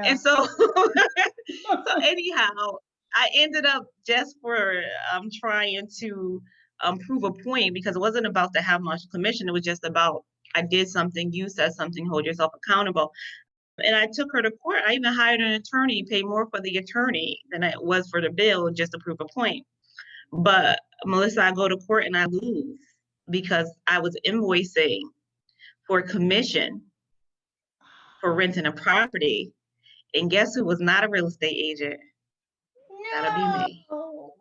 And so, so anyhow, I ended up just for trying to prove a point because it wasn't about to have much commission. It was just about I did something, you said something, hold yourself accountable. And I took her to court. I even hired an attorney, paid more for the attorney than it was for the bill just to prove a point. But Melissa, I go to court and I lose because I was invoicing for commission for renting a property. And guess who was not a real estate agent? That'll be me. No.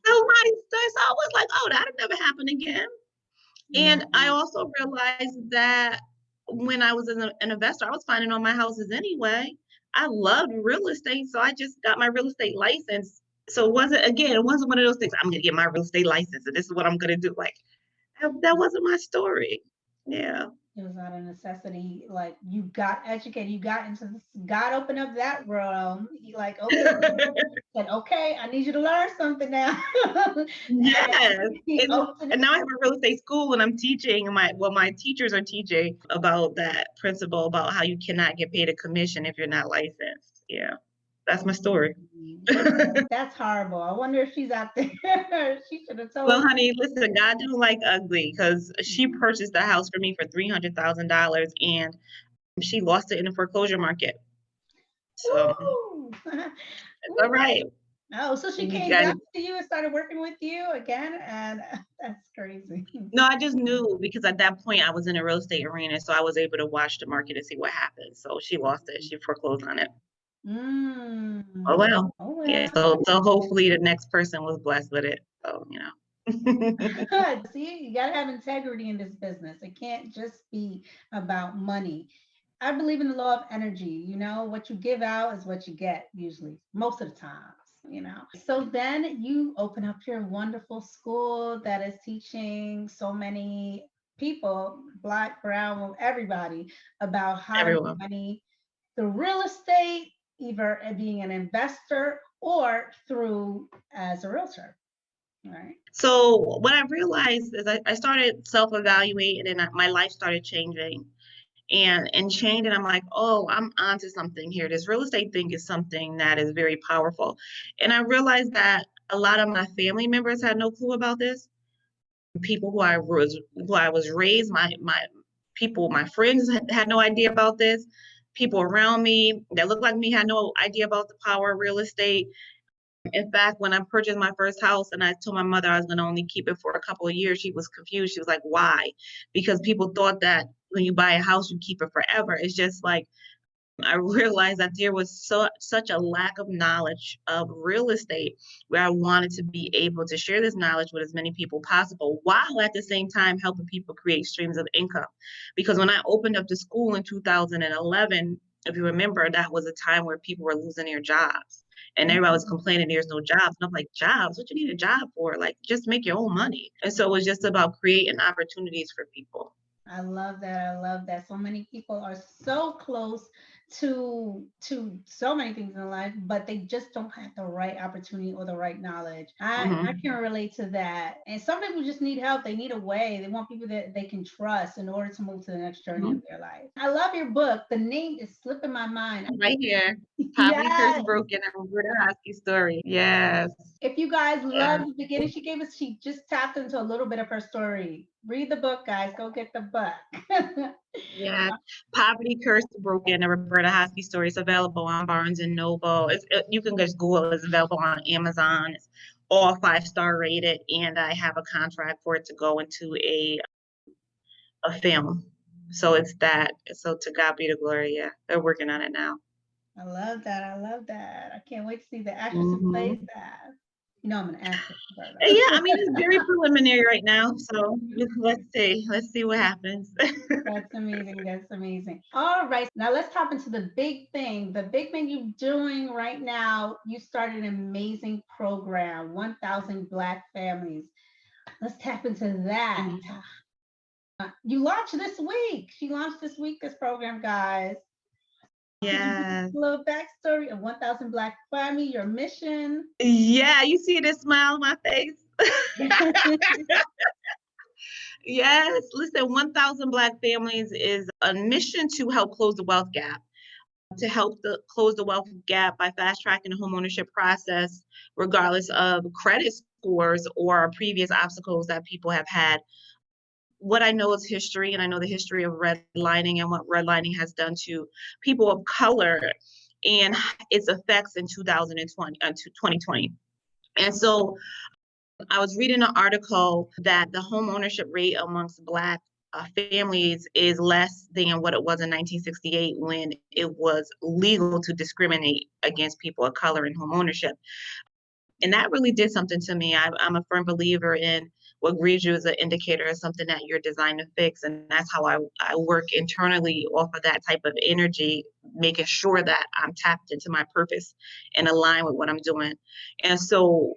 So I was like, oh, that'll never happen again. And I also realized that when I was an investor, I was finding all my houses anyway. I loved real estate, so I just got my real estate license. So it wasn't one of those things. I'm gonna get my real estate license, and this is what I'm gonna do. Like that wasn't my story. Yeah. It was not a necessity. Like you got educated, you got into this. God opened up that realm. He like said, "Okay, I need you to learn something now." Yes. And And now I have a real estate school and I'm teaching my teachers are teaching about that principle about how you cannot get paid a commission if you're not licensed. Yeah. That's my story. That's horrible. I wonder if she's out there. She should have told Well, me. honey, listen, God don't like ugly because she purchased the house for me for $300,000 and she lost it in the foreclosure market. So it's all right. Oh, so she came back to you and started working with you again, and that's crazy. No, I just knew because at that point I was in a real estate arena, so I was able to watch the market and see what happened. So she lost it. She foreclosed on it. Oh well. Oh well. Yeah. So hopefully the next person was blessed with it. So See, you gotta have integrity in this business. It can't just be about money. I believe in the law of energy. What you give out is what you get, usually, most of the times. So then you open up your wonderful school that is teaching so many people, Black, brown, everybody, about how to make money through real estate, either being an investor or through as a realtor. Right. So what I realized is I started self-evaluating and my life started changing and changing. I'm like, oh, I'm onto something here. This real estate thing is something that is very powerful. And I realized that a lot of my family members had no clue about this. People who I was raised, my friends had no idea about this. People around me that looked like me had no idea about the power of real estate. In fact, when I purchased my first house and I told my mother I was going to only keep it for a couple of years, she was confused. She was like, why? Because people thought that when you buy a house, you keep it forever. It's just like, I realized that there was such a lack of knowledge of real estate where I wanted to be able to share this knowledge with as many people possible while at the same time helping people create streams of income. Because when I opened up the school in 2011, if you remember, that was a time where people were losing their jobs. And everybody was complaining there's no jobs. And I'm like, jobs? What you need a job for? Like, just make your own money. And so it was just about creating opportunities for people. I love that. I love that. So many people are so close to so many things in life, but they just don't have the right opportunity or the right knowledge. I can relate to that. And some people just need help. They need a way. They want people that they can trust in order to move to the next journey of their life. I love your book. The name is slipping my mind. Right here. Poverty Curse Broken, and Roberta Hoskie story. Yes. If you guys love the beginning, she just tapped into a little bit of her story. Read the book, guys. Go get the book. Yeah. Poverty Curse Broken, a Roberta Hoskie story. It's available on Barnes and Noble. You can just Google it. It's available on Amazon. It's all 5-star rated, and I have a contract for it to go into a film. So it's that. So to God be the glory. Yeah, they're working on it now. I love that. I love that. I can't wait to see the actress who plays that. I'm an actress. Yeah, I mean, it's very preliminary right now. So let's see what happens. That's amazing. That's amazing. All right. Now let's tap into the big thing. The big thing you're doing right now, you started an amazing program, 1,000 Black families. Let's tap into that. You launched this week. She launched this week, this program, guys. Yeah. A little backstory of 1,000 Black family, your mission. Yeah, you see this smile on my face. Yes, listen, 1,000 Black families is a mission to help close the wealth gap. To help close the wealth gap by fast tracking the homeownership process, regardless of credit scores or previous obstacles that people have had. What I know is history, and I know the history of redlining and what redlining has done to people of color and its effects in 2020. And so I was reading an article that the home ownership rate amongst Black families is less than what it was in 1968 when it was legal to discriminate against people of color in home ownership. And that really did something to me. I'm a firm believer in what grieves you as an indicator of something that you're designed to fix. And that's how I work internally off of that type of energy, making sure that I'm tapped into my purpose and aligned with what I'm doing. And so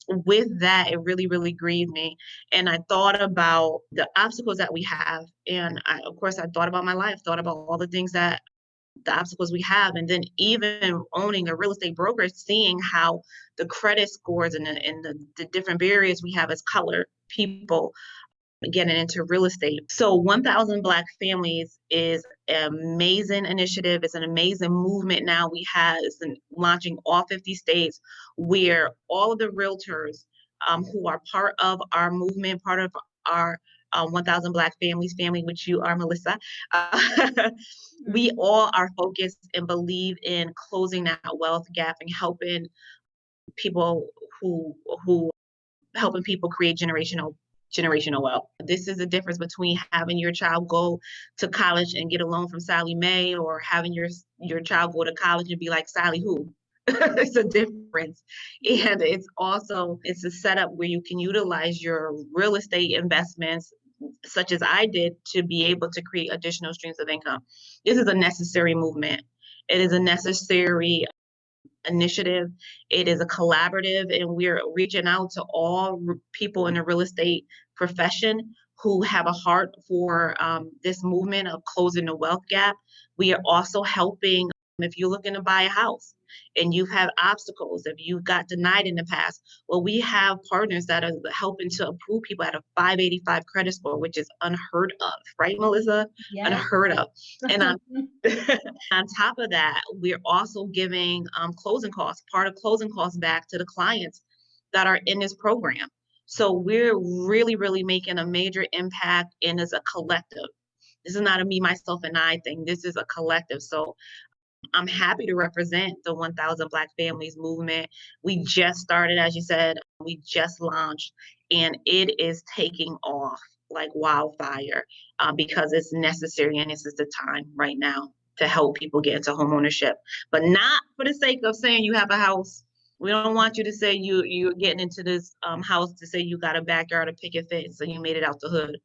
with that, it really, really grieved me. And I thought about the obstacles that we have. And of course, I thought about my life, thought about all the things that the obstacles we have. And then even owning a real estate broker, seeing how the credit scores and the different barriers we have as color people getting into real estate. So 1,000 Black families is an amazing initiative. It's an amazing movement now we have. It's launching all 50 states where all of the realtors who are part of our movement, part of our 1,000 Black families family, which you are, Melissa, we all are focused and believe in closing that wealth gap and helping people who helping people create generational wealth. This is the difference between having your child go to college and get a loan from Sally Mae or having your child go to college and be like, Sally who? It's a difference. And it's a setup where you can utilize your real estate investments such as I did to be able to create additional streams of income. This is a necessary movement. It is a necessary initiative. It is a collaborative, and we're reaching out to all people in the real estate profession who have a heart for this movement of closing the wealth gap. We are also helping if you're looking to buy a house and you've had obstacles, if you got denied in the past, well, we have partners that are helping to approve people at a 585 credit score, which is unheard of, right, Melissa? Yes. Unheard of. And on top of that, we're also giving closing costs, part of closing costs back to the clients that are in this program. So we're really, really making a major impact and as a collective. This is not a me, myself, and I thing. This is a collective. So I'm happy to represent the 1,000 Black Families movement. We just started, as you said, we just launched, and it is taking off like wildfire because it's necessary and this is the time right now to help people get into home ownership, but not for the sake of saying you have a house. We don't want you to say you're getting into this house to say you got a backyard, a picket fence, and you made it out the hood.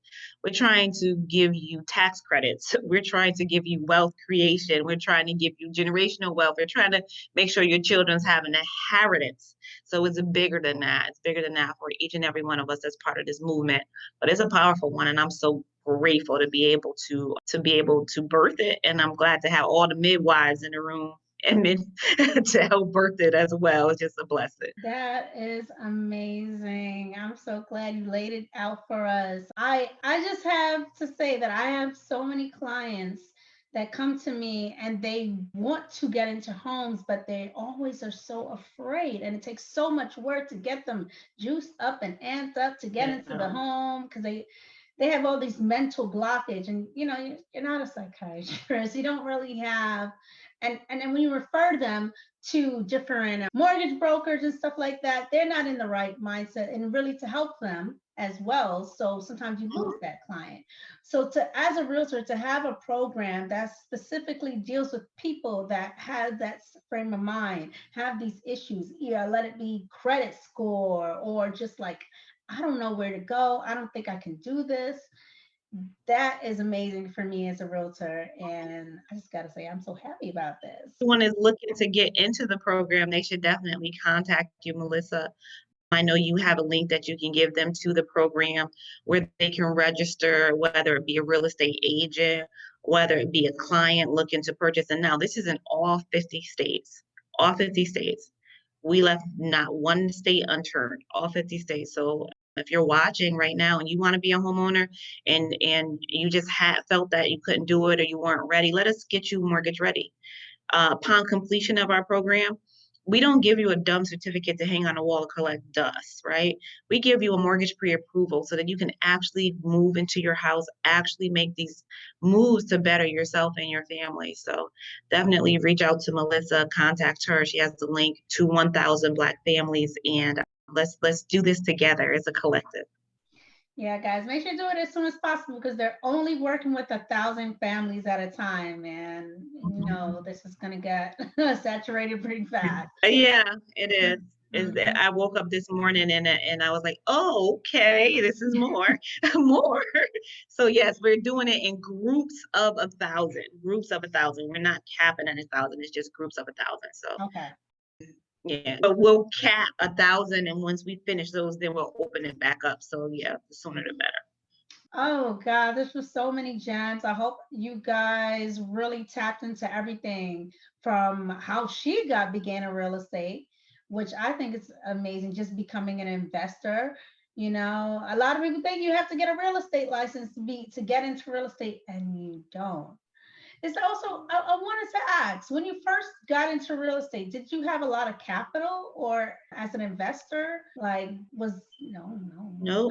We're trying to give you tax credits. We're trying to give you wealth creation. We're trying to give you generational wealth. We're trying to make sure your children's have an inheritance. So it's bigger than that. It's bigger than that for each and every one of us that's part of this movement. But it's a powerful one, and I'm so grateful to be able to birth it. And I'm glad to have all the midwives in the room and to help birth it as well. It's just a blessing. That is amazing. I'm so glad you laid it out for us. I just have to say that I have so many clients that come to me and they want to get into homes, but they always are so afraid. And it takes so much work to get them juiced up and amped up to get into the home because they have all these mental blockage. And you're not a psychiatrist. You don't really have and then when you refer them to different mortgage brokers and stuff like that, they're not in the right mindset and really to help them as well. So sometimes you lose that client. So as a realtor, to have a program that specifically deals with people that have that frame of mind, have these issues, either let it be credit score or just like, I don't know where to go. I don't think I can do this. That is amazing for me as a realtor. And I just got to say, I'm so happy about this. Someone is looking to get into the program, they should definitely contact you, Melissa. I know you have a link that you can give them to the program where they can register, whether it be a real estate agent, whether it be a client looking to purchase. And now this is in all 50 states, all 50 states. We left not one state unturned, all 50 states. So If you're watching right now and you want to be a homeowner and you just felt that you couldn't do it or you weren't ready, let us get you mortgage ready. Upon completion of our program, we don't give you a dumb certificate to hang on a wall to collect dust, right? We give you a mortgage pre-approval so that you can actually move into your house, actually make these moves to better yourself and your family. So definitely reach out to Melissa, contact her. She has the link to 1,000 Black families, and let's do this together as a collective. Yeah, guys, make sure you do it as soon as possible because they're only working with 1,000 families at a time, and you know this is going to get saturated pretty fast. Yeah, it is. Mhm. I woke up this morning and I was like, oh, okay, this is more, more. So yes, we're doing it in groups of 1,000, groups of 1,000. We're not capping at 1,000. It's just groups of 1,000. So Okay. yeah, but we'll cap 1,000, and once we finish those, then we'll open it back up. So yeah, the sooner the better. Oh God, this was so many gems. I hope you guys really tapped into everything from how she began in real estate, which I think is amazing, just becoming an investor. You know, a lot of people think you have to get a real estate license to get into real estate, and you don't. It's also, I wanted to ask, when you first got into real estate, did you have a lot of capital or as an investor, like No, no.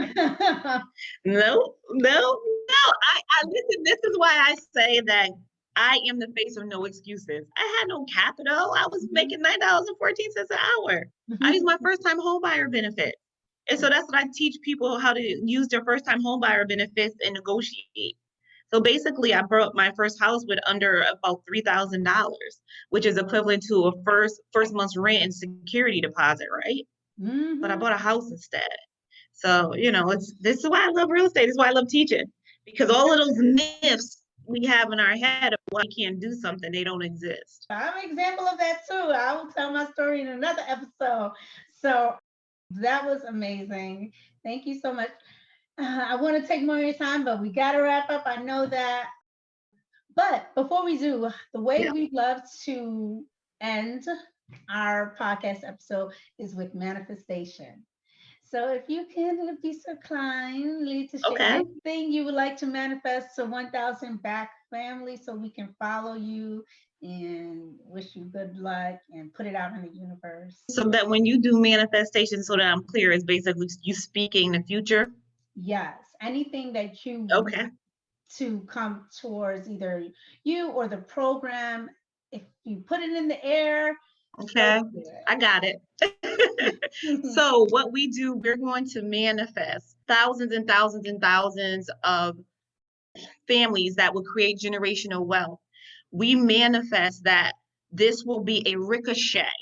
no. I listen. This is why I say that I am the face of no excuses. I had no capital. I was making $9.14 an hour. I used my first time home buyer benefit. And so that's what I teach people, how to use their first time home buyer benefits and negotiate. So basically, I bought my first house with under about $3,000, which is equivalent to a first month's rent and security deposit, right? But I Mhm. bought a house instead. So, this is why I love real estate. This is why I love teaching, because all of those myths we have in our head of why we can't do something, they don't exist. I'm an example of that too. I will tell my story in another episode. So that was amazing. Thank you so much. I want to take more of your time, but we got to wrap up. I know that. But before we do, the way Yeah. we love to end our podcast episode is with manifestation. So if you can be so kindly to share Okay. anything you would like to manifest to 1,000 back family so we can follow you and wish you good luck and put it out in the universe. So that when you do manifestation, so that I'm clear, is basically you speaking the future. Yes, anything that you want Okay. to come towards either you or the program, if you put it in the air, go Okay. do I got it. it. So what we do, we're going to manifest thousands and thousands and thousands of families that will create generational wealth. We manifest that this will be a ricochet.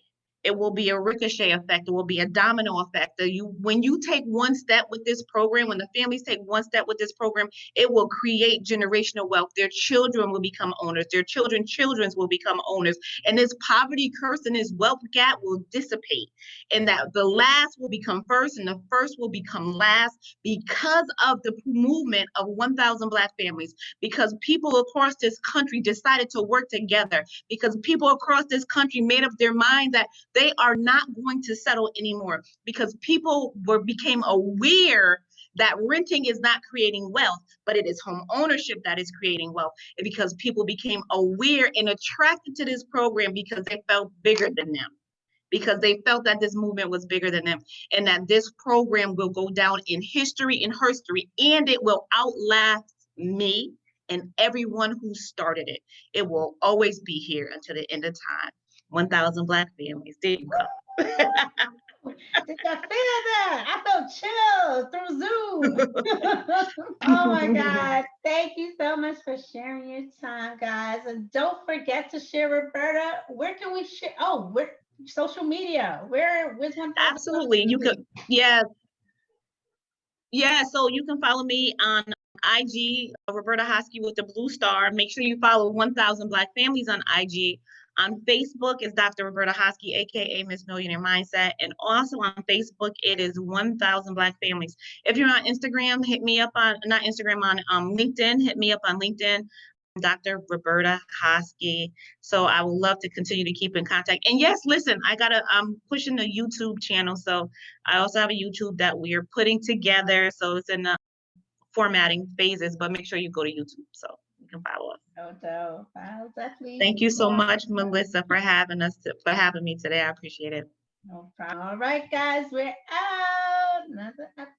It will be a ricochet effect. It will be a domino effect. When you take one step with this program, when the families take one step with this program, it will create generational wealth. Their children will become owners. Their children's will become owners. And this poverty curse and this wealth gap will dissipate. And that the last will become first and the first will become last because of the movement of 1,000 Black families, because people across this country decided to work together, because people across this country made up their minds that they are not going to settle anymore, because people became aware that renting is not creating wealth, but it is home ownership that is creating wealth. And because people became aware and attracted to this program because they felt bigger than them, because they felt that this movement was bigger than them, and that this program will go down in history, and it will outlast me and everyone who started it. It will always be here until the end of time. 1,000 Black families. There you go. Did you feel that? I felt chills through Zoom. Oh my God. Thank you so much for sharing your time, guys. And don't forget to share, Roberta. Where can we share? Oh, where social media. Where's 1,000 Absolutely. You families? could, yeah, yeah. So you can follow me on IG, Roberta Hoskie with the blue star. Make sure you follow 1,000 Black families on IG. On Facebook is Dr. Roberta Hoskie, aka Miss Millionaire Mindset, and also on Facebook it is 1,000 Black families. If you're on Instagram, hit me up on not Instagram on LinkedIn. Hit me up on LinkedIn. Dr. Roberta Hoskie. So I would love to continue to keep in contact. And yes, listen, I'm pushing the YouTube channel. So I also have a YouTube that we're putting together. So it's in the formatting phases, but make sure you go to YouTube so you can follow us. No, I'll definitely Thank you so support. much, Melissa, for for having me today. I appreciate it. No problem. All right, guys, we're out. Another episode.